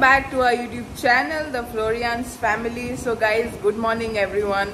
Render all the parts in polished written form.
back to our YouTube channel, the Florian's family. So guys, good morning everyone.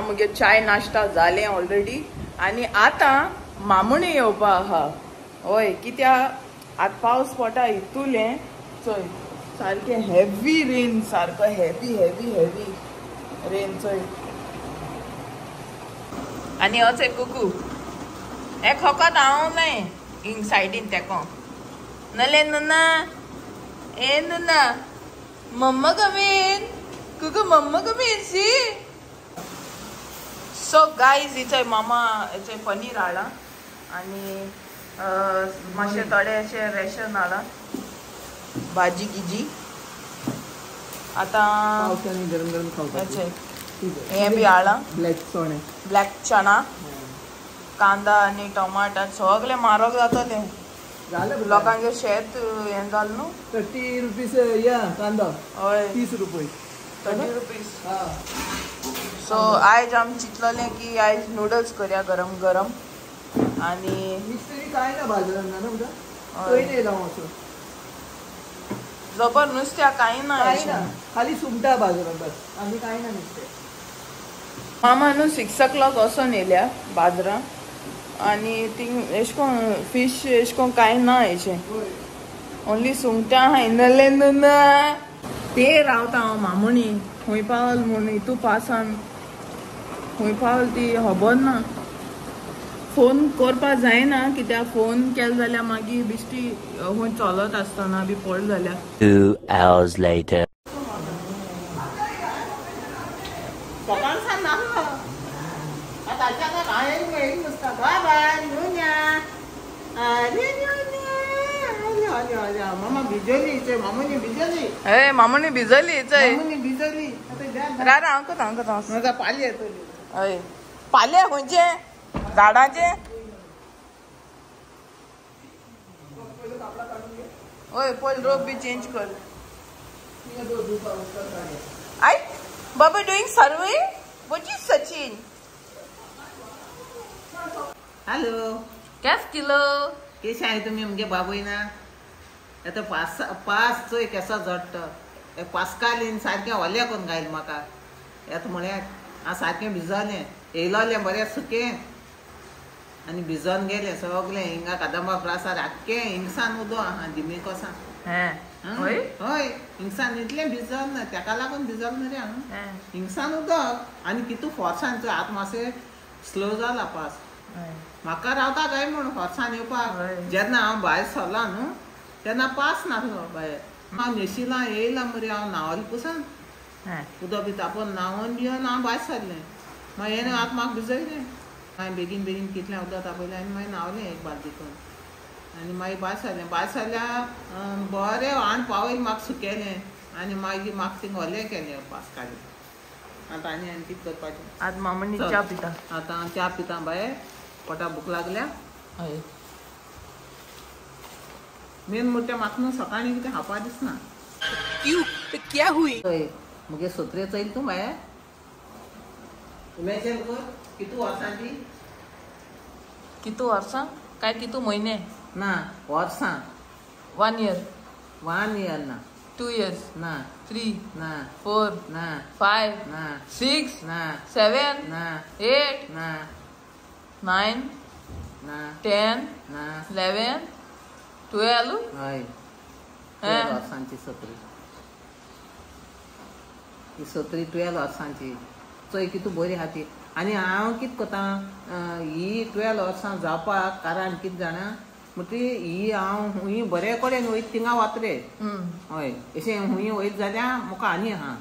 मुगे चाय नाश्ता जाले already आणि आता मामुणे येवपा आहा. होय कित्या आत पावस पडटा इतुले चोय सारखे हेवी रेन, सारको हेवी रेन चोय. आणि असे कुकू एक होकत हांव नाही इंग सायडीन तेको नले नुना ए नुना मम्मा कमीन कुकू मम्मा कमीन सी. सो गाईज इथे मामा इथे पनीर आला आणि मातशे थोडे अशे रेशन आला, भाजी गिजी आता गरम गरम खावपाचे. हे बी आला ब्लॅक चणा, कांदा आणि टमाटर सगळे म्हारग जातले. लोकांचे शेत हे जालें न्हू. 30 रुपीस या कांदा. हय 30 रुपये 30 रुपीस. सो आयज आमी चिंतलें की आयज नूडल्स करया गरम गरम. आणि मिस्त्री काय ना बाजारात ना उद्या पयले लाव असो जबर नुस्त्या काही ना खाली सुंगटा बाजारात बस. आम्ही काय ना नुस्तें. मामा न्हू 6 o'clock असो येयल्या बाजरा आणि थिंग एशकोन फिश एशकोन काय ना हेचे ओन्ली सुंगटां आहाय नले नुना. ते रावता हांव मामुणी खूंय पावल म्हूण हितू पासान खूंय पावल ती खबर ना. फोन करपा जायना कित्याक फोन केलो जाल्यार मागीर बिश्टी खूंय चलत आसतना बी पडलो जाल्यार. 2 hours later. मामुनी भिजली पाले खंयचे झाडाचे. हय पयली रोप बी चेंज कर. आय बाबा doing survey. What is Sachin. Hello केस किलो केशे आहे तुम्ही म्हणजे बाबूय ना आता पास चोय केसा जडट पासकालीन सारकें ओल्या करून घायल म्हाका येता म्हळ्यार हांव सारकें भिजोलें येयलोलें बरें सुकें आनी भिजोन गेलें सगलें हिंगा कदंबा प्रासार आख्खें हिंगसान उदो आहा दिमी कोसान. हय हिंगसान इतलें भिजल ना तेका लागून भिजल न्ही रे हांव. हिंगसान उदक आनी कितू फोर्सान चोय आतां मातशें स्लो जाला पास. म्हाका रावता काय म्हूण फोर्सान येवपाक. जेन्ना हांव भायर सरला न्हू तेन्ना पास नासलो भायर. हांव न्हेशिलां येयलां मरे हांव न्हांवलें पुसान उदक बी तापोवन न्हांवून बिवन हांव भायर सरलें. मागीर हेणें आतां म्हाका भिजयलें. हांवें बेगीन कितलें उदक तापयलें आनी मागीर न्हांवलें एक बालदी करून आनी मागीर भायर सरलें. भायर सरल्यार बरें व्हाण पावयल म्हाका सुकेलें आनी मागीर म्हाका थिंग ओलें केलें पास काडलें. आतां आनी कितें करपाचें. आतां मामुनी च्या पिता. आतां हांव च्या पिता भायर पोटा भूक लागल्या. हय मेन म्हणटा म्हाका न्हू सकाळीं कितें खावपा दिसना. क्या हुई मुगे सोत्रे चोयल तूं भायर इमॅजिन कर कितू वर्सांची. कितू वर्सां काय कितू म्हयने ना वर्सां. 1 year 1 year ना 2 years ना 3 ना 4 ना 5 ना 6 ना 7 ना 8 ना 9 ना 10 ना 11 12. हय 12 वर्सांची सोत्री. ही सोत्री 12 वर्सांची चोय कितू बरी आहा ती. आनी हांव कितें कोत्ता ही 12 वर्सां जावपाक कारण कितें जाणा म्हणटी ही हांव हुंय बरे कडेन वयता थिंगा वात्रे. हय अशें हुंय वयता जाल्यार म्हाका आनी आहा.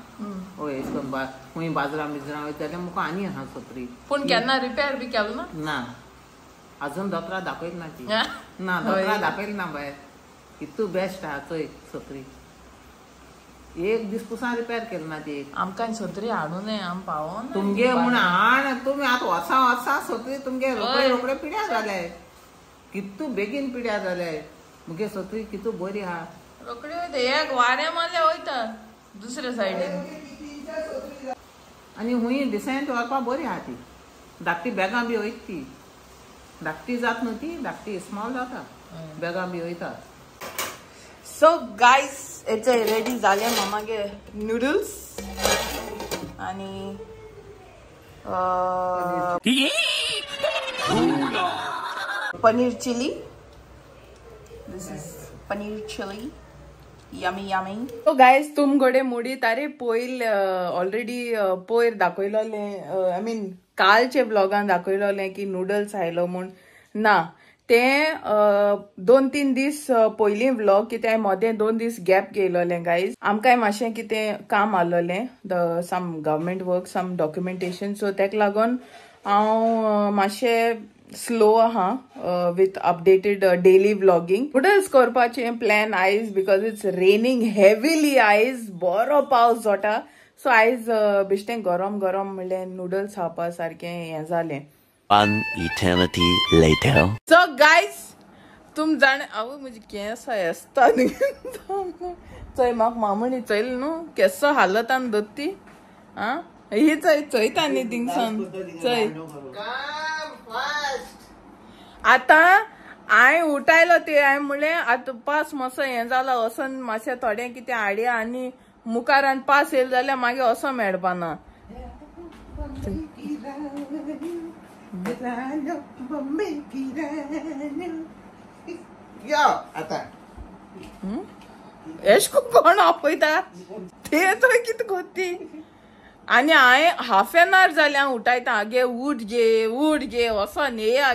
हय अशें करून हुंय बाजरां बिजरां वयता जाल्यार म्हाका आनी आहा सोत्री. पूण केन्ना रिपेर बी केलो ना. ना अजून दोतोरा दाखयली ना ती. ना दोतोरा दाखयली ना भायर. कितू बेस्ट आहा चोय सोत्री. एक दीस पुसा रिपेर केली ना ती. आमकां सोत्री हाडून आम पावोन तुमगे म्हूण हाड तुमी आतां वर्सां सोत्री तुमगे रोकडे पिड्यार जाले. कितू बेगीन पिड्यार जाले. मुगे सोत्री कितू बरी आहा. रोकडी वयता एक वारें मारलें वयता दुसरे सायडीन. आनी हुंय डिसेंट व्हरपा बरी आहा ती. धाकटी बॅगां बी वयता ती. धाकटी जात न्हू ती धाकटी स्मॉल जाता बॅगां बी वयता. सो गाइस याचे रेडी झाले मामागे नूडल्स आणि paneer chilli. This is paneer chilli. Yummy yummy. So guys तुमकडे मुडी तारे पॉइल ऑलरेडी पॉयर दाखवलेले आय मीन कालचे ब्लॉगान दाखवलेले की नूडल्स आयलो म्हूण ना ते 2-3 दीस पयलीं व्लॉग कितें मदें 2 दीस गॅप गेलोले गायज. आमकांय मातशें कितें काम आसलोलें some government work some documentation. So तेका लागून हांव मातशें स्लो आहा with updated daily vlogging. Noodles करपाचें प्लॅन आयज बिकॉज इट्स रेनिंग हेविली. आयज बरो पावस जोटा. सो आयज बेश्टें गरम गरम म्हणल्यार नूडल्स खावपा सारकें हें जालें. One eternity later. So guys, तुम जाणे आवय म्हजी केंस आसता न्ही चोय म्हाका मामणी चोयल न्हू केस हालतान दोत्ती आं ही चोय चोयता न्ही थिंगसान चोय. आतां हांवें उठायलो ते हांवें म्हणलें आतां पास मातसो हें जाला वोसोन मातशें थोडें कितें हाडया आनी मुखारान पास येयलो जाल्यार मागीर वोसो मेळपाना. एशको कोण आपयता ते थंय कितें कोत्ती. आनी हांवें हाफ एन आवर जालें हांव उठायता आगे उठ गे वोसोन येया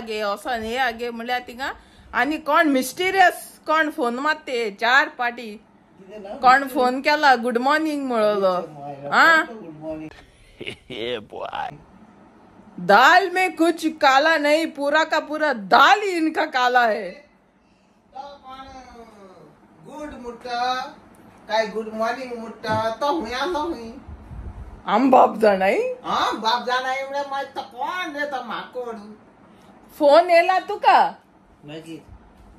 गे म्हळ्यार थिंगा. आनी कोण मिस्टिरियस कोण फोन मारते 4 पाटी कोण फोन केला गुड मॉर्निंग म्हणलो. आं दाल में कुछ काला नहीं पूरा का पूरा दाल ही इनका काला है. गुड मुट्टा काय गुड मॉर्निंग मुट्टा तो हुई आलो हुई आम बाप जाणाई. हां बाप जाणाई म्हणजे माहित तो कोण रे तो माकोड. फोन येला तुका मागीर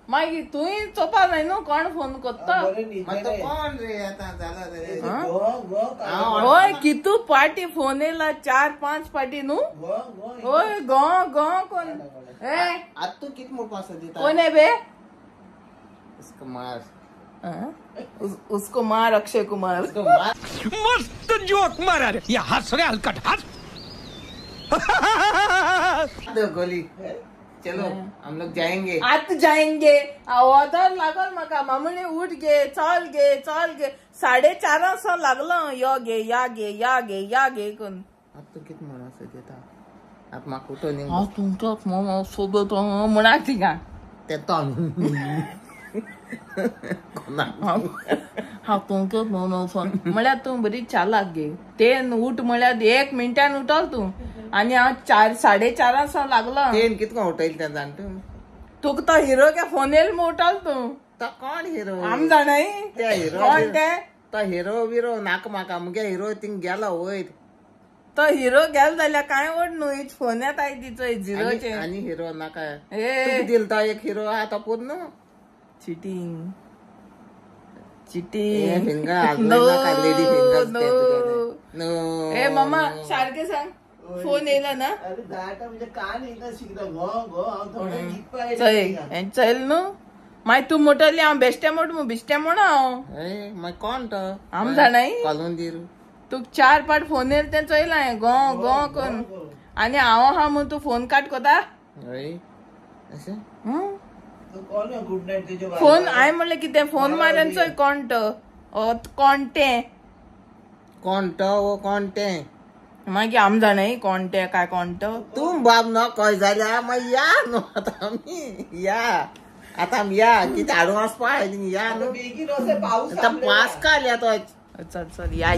मागीर तुय चोपा जाय न्हू कोण फोन कोत्ता. तो कोण रे आता जाला रे. होय कितू पाटी फोन येला 4-5 पाटी न्हू. होय गो कोण ए आज तू कित मोठा दिता कोण आहे बे. उसको मार. उसको मार अक्षय कुमार. मस्त जोक मारा रे. ये हंस रे हलकट हंस. गोली चलो हम लोग जाएंगे. आत जाएंगे वदर लागल म्हाका मामणी उठ गे चल गे 4:30 लागलो यो गे या गे कोण. आता तू कित म्हणा देता आता म्हाका उठो न्ही हांव तुमच्याच मामा सोबत म्हणा थिंगा ते तो हांव तुमच्याच मामा म्हळ्यार तूं बरी चालाक गे. ते उठ म्हळ्यार 1 मिनटान उठल तूं आनी हांव 4:30 लागलो. तेन कितको उठयल ते जाण तूं. तुका तो हिरो क्या फोन येल म्हूण उठल तूं. तो कोण हिरो आम जाणाय ते हिरो कोण ते. तो हिरो बिरो नाका म्हाका मुगे हिरो थिंग गेलो वयर. तो हिरो गेल जाल्यार कांय ओड न्हू हिच फोन येताय तिचो झिरोचे. आनी हिरो नाका ए दिल तो एक हिरो आहा तो पूर्ण चिटिंग नो. ए मामा सारखे सांग फोन येला ना चल न्हू मागीर तूं मोटली हांव बेश्टें म्हण हांव कोण तो आम जाणाय कॉलून दिरू. तुका 4 पाट फोन येल तें चयला हांवें गो कोन आनी हांव आहा म्हूण तूं फोन काट कोता. फोन हांवें म्हणलें कितें फोन मारन चोय कोण तें कोण तें मागीर आम जाणाय कोण तें काय कोण तो. तूं बाब न कय जाल्यार मागीर या न्हू आतां आमी या आतां आमी या कितें हाडूंक वचपा या न्हू पास काल तो. चल या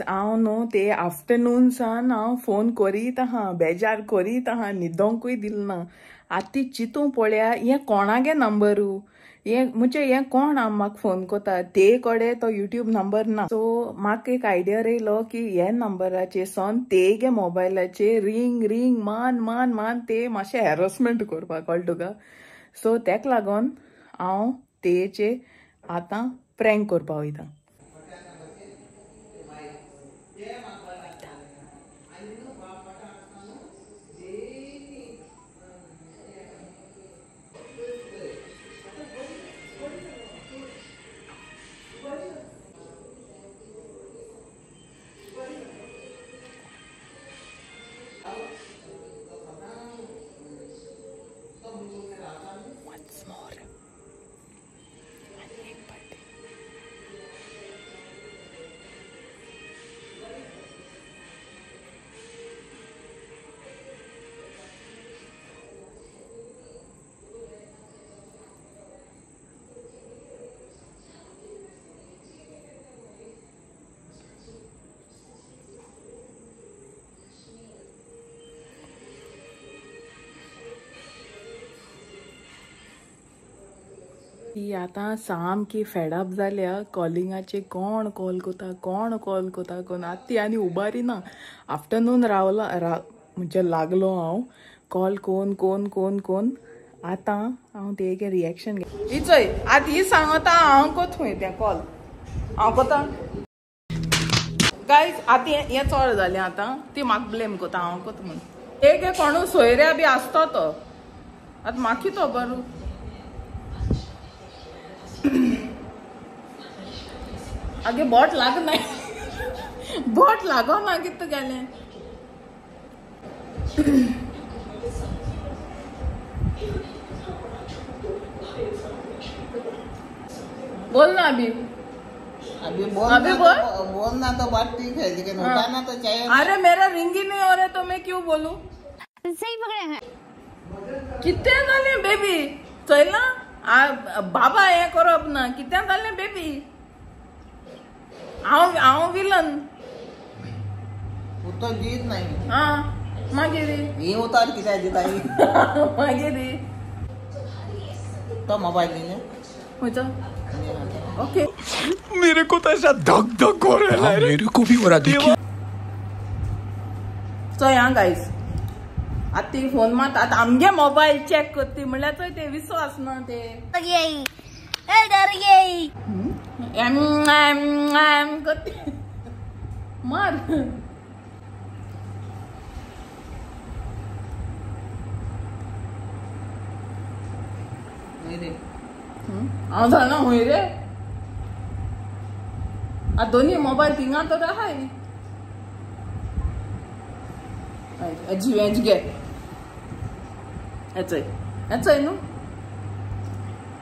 हांव न्हू ते आफ्टरनूनसान हांव फोन करीत आहा बेजार करीत आहा न्हिदोंकूय दिल ना. आतां चितूं पळया हें कोणागे नंबरू म्हणजे हें कोण म्हाका फोन कोता. ते कडेन तो युट्यूब नंबर ना. सो म्हाका एक आयडिया येयलो की हे नंबराचेर सोन तेगे मोबायलाचेर रिंग मान ते मातशें हॅरसमेंट करपाक कळ्ळें तुका. सो तेका लागोन हांव तेचे आतां प्रँक करपा वयता. ती आता सामकी फेडअप जाल्या कॉलिंगाचे कोण कॉल कोता कोण आतां ती आनी उबारी ना आफ्टरनून म्हणजे लागलो हांव कॉल कोण आतां हांव ते एक रिएक्शन घे चोय आतां ही सांगता हांव कोत खंय तें कॉल हांव कोता गायज आतां हें चड जालें आतां ती म्हाका ब्लेम कोता हांव कोत म्हूण एक कोणू सोयऱ्या बी आसता तो आतां म्हाकी तो बरो आगे बोट लागना बोट लागो ना कित गेलें बोल ना अभी बोल ना तो बात ठीक है लेकिन होता ना तो चाहिए। अरे मेरा रिंग ही नहीं हो रहा तो मैं क्यों बोलूं? सही पकड़े हैं कितने जाले बेबी चल ना बाबा हे करप ना कितने जाले बेबी हांव विलन तो जीत नाही मागीर ही उतार कित्याक दिताय मागीर तो मोबाईल दिले खंयचो ओके मेरे को तो ऐसा धक धक हो रहा है मेरे को भी हो रहा देखिए सो या गायज आता ती फोन मात आता आमगे मोबाईल चेक करती म्हणल्यार चोय ते विश्वास ना ते करती मार हांव जाणा हूंय रे आ दोन्ही मोबाईल थिंगा तर हाय हेच घे हेचय न्हू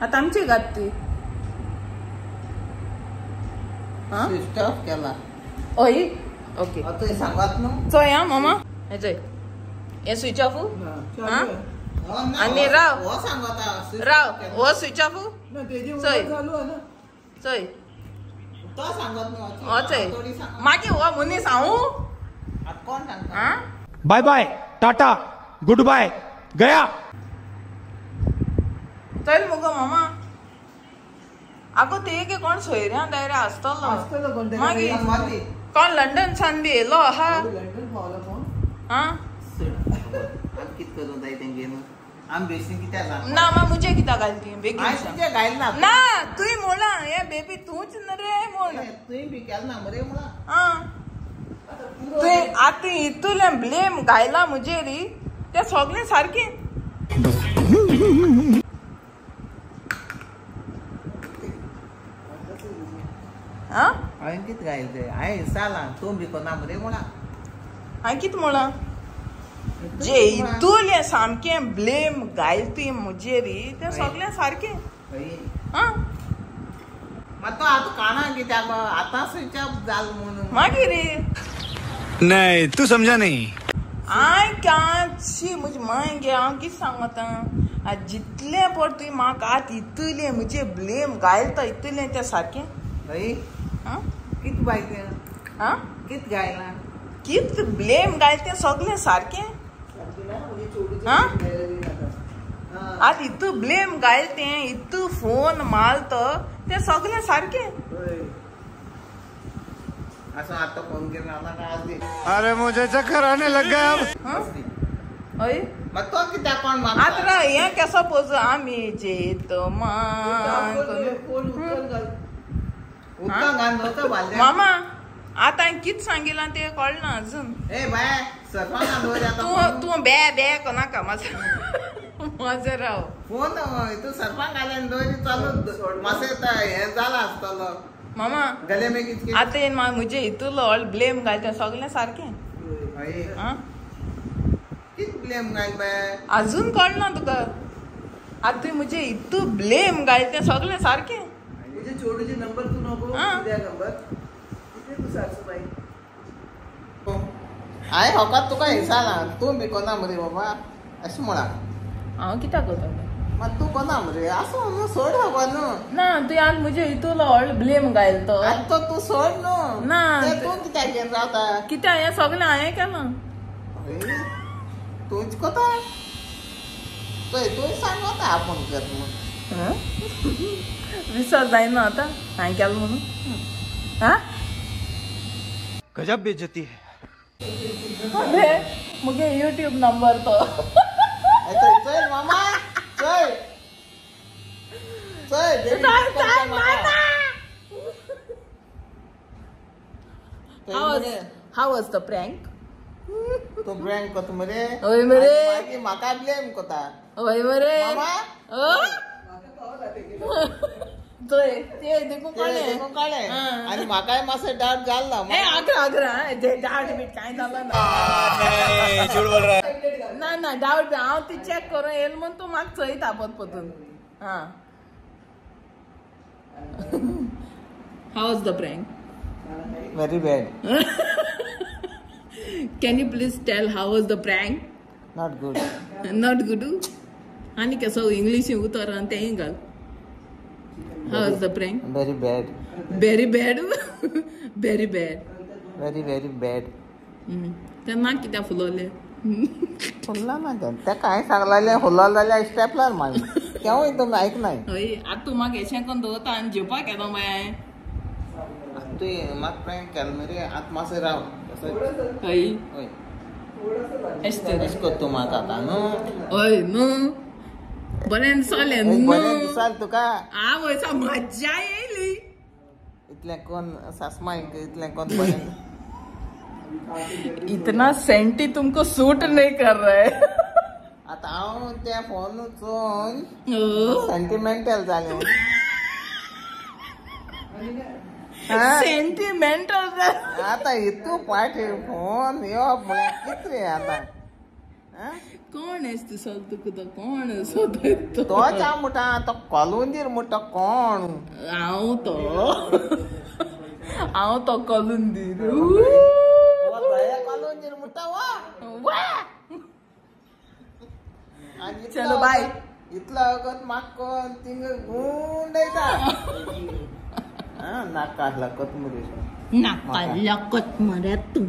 आता आमची गात ती स्विच ऑफ केला ओय ओके आता सांगात न्हू चोय हा मामा हेचय हे स्विच ऑफ आणि राव हो सांगता राव हो स्विच ऑफ चोय चोय तो सांगत न्हू होचय मागीर हो मनीस हांव आता कोण सांगता bye bye tata good bye गया चल मुगो मामा आगो ते के कोण सोयऱ्या दायऱ्या आसतलो मागीर कोण लंडन सान बी येयलो आहा लंडन पावला कोण कित करून जाय तेंगे आम बेसी कित्याक सांग ना मा मुझे किता घालती बेगीन आज तुझे घायल ना ना तुई मोला हे बेबी तूच न रे मोल तुई बी केल ना मरे मुळा तुई आता इतुले ब्लेम घायला मुझे री ते सगळे सारखे हांवें कित घायल ते हांवें साला तूं बी कोना मरे मुळा हांवें कित म्हणला जे इतुले सामके ब्लेम घालती मुझे री ते सगळे सारखे मात तो आतां काना कित्याक आतां स्विच ऑफ जाल म्हणून मागीर नहीं तू समझा नहीं हांवें कांची म्हजी माय गे हांव कितें सांगता जितले पड तुवें म्हाका आतां इतले म्हजे ब्लेम घालता इतले ते सारकें हय कित बाय ते कित घायला कित ब्लेम घाल ते सगळे सारकें आतां इतू ब्लेम घाल ते इतू फोन मारत ते सगळे सारकें असं आता फोन घेऊन आला का आज दे अरे मुझे चक्कर आने लग गया अब हय मग तो कित्याक कोण मागता आतां हें केसो पोज आमी जेत मान उदकां घाल नव्हतं बालद्या मामा आता हांवें कित सांगिलां ते कळना अजून ए बाय सरपंच दवर आता तू बे बे कोनाका माझं राव फोन तू सरपंच घाल्यान दवरी चालू मासे हे जाला आसतलो मामा गले में कित आता येन मुझे इतुलो ऑल ब्लेम घालता सगळें सारकें कित ब्लेम घाल बाय अजून कळना तुका आता तुवें मुझे इतू ब्लेम घालता सगळें सारकें तुझे छोटूचे नंबर तू नको कित्याक नंबर कितें तू सासूबाई हांवें होकात तुका हिसाला तूं बी कोना मरे बाबा अशें म्हणा हांव कित्याक करता मग तू कोना मरे असो न्हू सोड हवा न्हू ना तुवें आज मुझे इतुलो ऑल ब्लेम घालतो आतां तो तू सोड न्हू ना तूं कित्याक घेवन रावता कित्याक हें सगळें हांवें केलां तूच कोता पळय तूं सांगता आपूण कर म्हणून विसर जायना आता हांवें केलो म्हणून हा गजब बेइज्जती है अरे मुगे यूट्यूब नंबर तो चल मामा चल How was the prank? तो ब्रँक कोत मरे ओय मरे मागीर म्हाका ब्लेम कोता ओय मरे मामा ते देखो कोणे कळ्ळें आनी म्हाकाय मातसो डावट जाल्लो ए आग्रा ते डावट बीट कांय जालो ना ना डावट हांव ती चॅक करून येयलो म्हूण तूं म्हाका चयता परतून हा How was the prank? Very bad. Can you please tell how was the prank? Not good. Not good. आणि कसं इंग्लिश उतर आणि तेही घाल. How was the prank? Very bad. Very bad. Very bad. Very very bad. तर ना कित्याक फुलोवले फुल्ला ना ते काय सांगलेलें फुल्ला जाल्यार स्टेपलर मारी केव्हाय तुमी आयकनाय हय आतां तूं म्हाका हेशें करून दवरता आनी जेवपाक येता माय तुवें म्हाका प्रँक केलो मरे आतां मातसो राव हय हय एश तर एश कोत्ता तूं म्हाका आतां न्हू हय न्हू बरें दिसलें बरें न्हू दिसाल तुका हांव वयसा मज्जा येयली इतलें कोण सासमायक इतलें कोण बरें इतना सेंटी तुमको सूट नहीं कर रहा है आतां हांव त्या फोन चोवन ओ सेंटिमेंटल जालें सेंटिमेंटल आतां हितू पाटी फोन येवप म्हळ्यार कितें रे आतां कौन है तू सब तो कौन सोदय तो तो चा मुठा तो कलुंदीर मुठा कोण हांव तो कलुंदीर कलुंदीर मुठा वा चलो बाय इतलो वगत म्हाका कोण थिंग गुंडयता नाका कोथमिरी नाका लकत मरे तू